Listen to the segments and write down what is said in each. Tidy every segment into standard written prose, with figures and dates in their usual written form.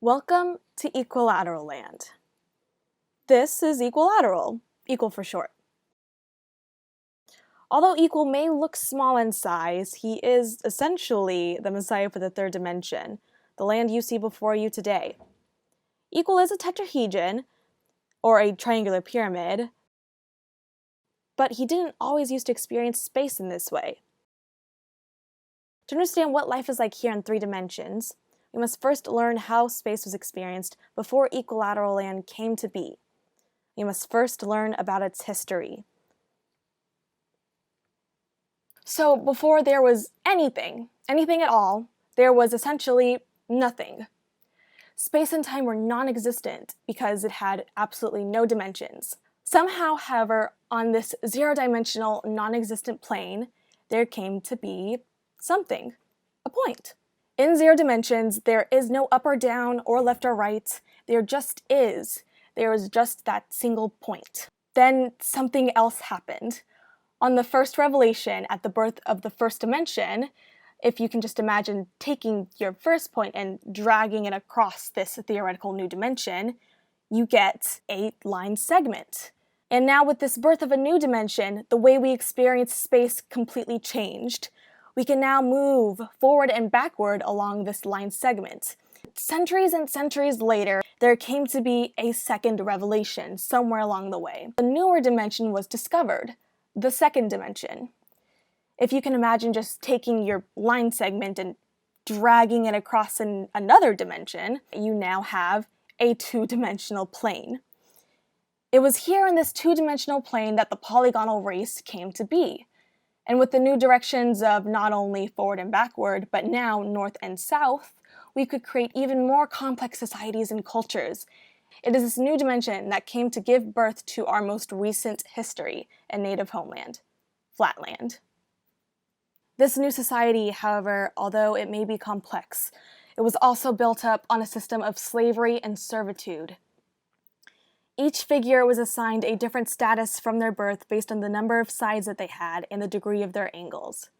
Welcome to Equilateral Land. This is Equilateral, equal for short. Although Equal may look small in size, he is essentially the Messiah for the third dimension, the land you see before you today. Equal is a tetrahedron, or a triangular pyramid, but he didn't always used to experience space in this way. To understand what life is like here in 3 dimensions, we must first learn how space was experienced before Equilateral Land came to be. We must first learn about its history. So before there was anything at all, there was essentially nothing. Space and time were non-existent because it had absolutely no dimensions. Somehow, however, on this zero-dimensional, non-existent plane, there came to be something, a point. In 0 dimensions, there is no up or down or left or right. There just is. There is just that single point. Then something else happened. On the first revelation, at the birth of the first dimension, if you can just imagine taking your first point and dragging it across this theoretical new dimension, you get a line segment. And now with this birth of a new dimension, the way we experience space completely changed. We can now move forward and backward along this line segment. Centuries and centuries later, there came to be a second revelation somewhere along the way. A newer dimension was discovered, the second dimension. If you can imagine just taking your line segment and dragging it across another dimension, you now have a 2-dimensional plane. It was here in this 2-dimensional plane that the polygonal race came to be. And with the new directions of not only forward and backward, but now north and south, we could create even more complex societies and cultures. It is this new dimension that came to give birth to our most recent history and native homeland, Flatland. This new society, however, although it may be complex, it was also built up on a system of slavery and servitude. Each figure was assigned a different status from their birth based on the number of sides that they had and the degree of their angles.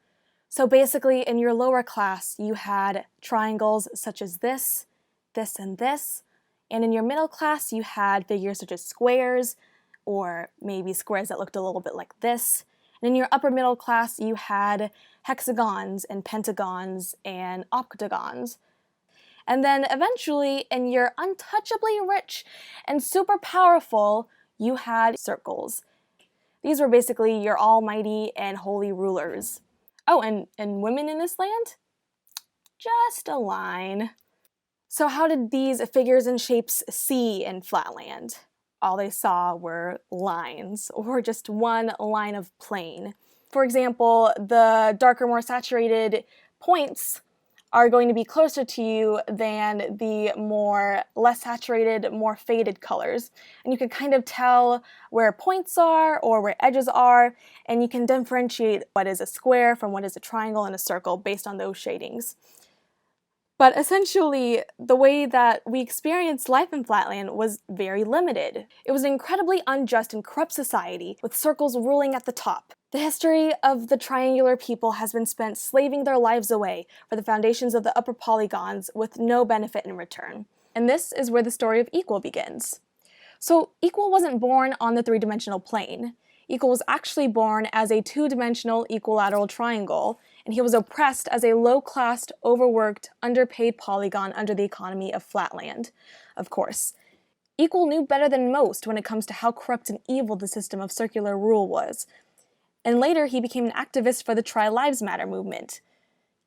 So basically, in your lower class, you had triangles such as this, this, and this, and in your middle class, you had figures such as squares, or maybe squares that looked a little bit like this, and in your upper middle class, you had hexagons and pentagons and octagons. And then eventually, in your untouchably rich and super powerful, you had circles. These were basically your almighty and holy rulers. Oh, and women in this land? Just a line. So how did these figures and shapes see in Flatland? All they saw were lines, or just one line of plane. For example, the darker, more saturated points are going to be closer to you than the less saturated, more faded colors. And you can kind of tell where points are or where edges are, and you can differentiate what is a square from what is a triangle and a circle based on those shadings. But essentially, the way that we experienced life in Flatland was very limited. It was an incredibly unjust and corrupt society, with circles ruling at the top. The history of the triangular people has been spent slaving their lives away for the foundations of the upper polygons with no benefit in return. And this is where the story of Equal begins. So Equal wasn't born on the 3-dimensional plane. Equal was actually born as a 2-dimensional equilateral triangle, and he was oppressed as a low-class, overworked, underpaid polygon under the economy of Flatland, of course. Equal knew better than most when it comes to how corrupt and evil the system of circular rule was, and later he became an activist for the Try Lives Matter movement.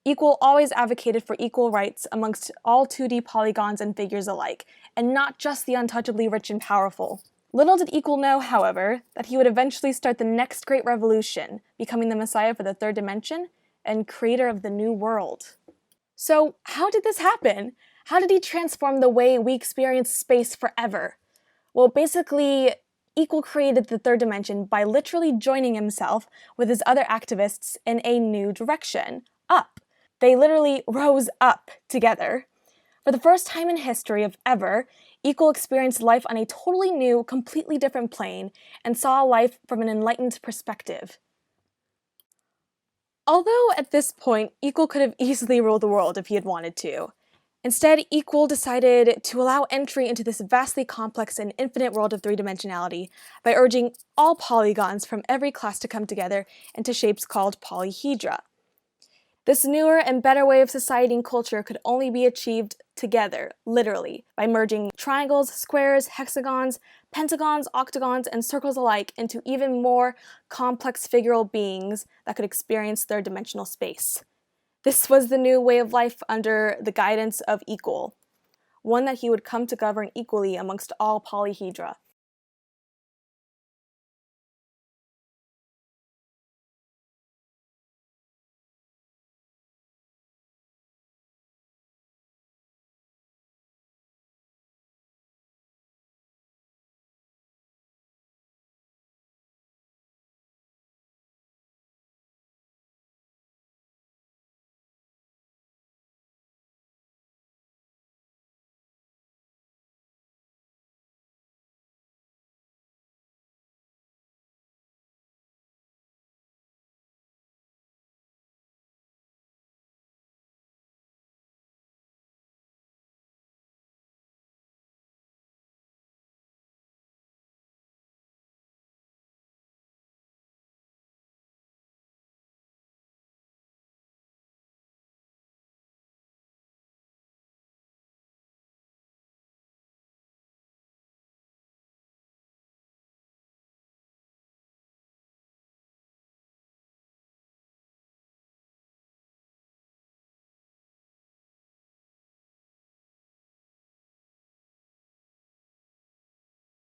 Equal always advocated for equal rights amongst all 2D polygons and figures alike, and not just the untouchably rich and powerful. Little did Equal know, however, that he would eventually start the next great revolution, becoming the Messiah for the 3rd dimension and creator of the new world. So how did this happen? How did he transform the way we experience space forever? Well, basically, Equal created the 3rd dimension by literally joining himself with his other activists in a new direction, up. They literally rose up together. For the first time in history of ever, Equal experienced life on a totally new, completely different plane and saw life from an enlightened perspective. Although at this point, Equal could have easily ruled the world if he had wanted to. Instead, Equal decided to allow entry into this vastly complex and infinite world of three-dimensionality by urging all polygons from every class to come together into shapes called polyhedra. This newer and better way of society and culture could only be achieved together, literally, by merging triangles, squares, hexagons, pentagons, octagons, and circles alike into even more complex figural beings that could experience third-dimensional space. This was the new way of life under the guidance of Equal, one that he would come to govern equally amongst all polyhedra.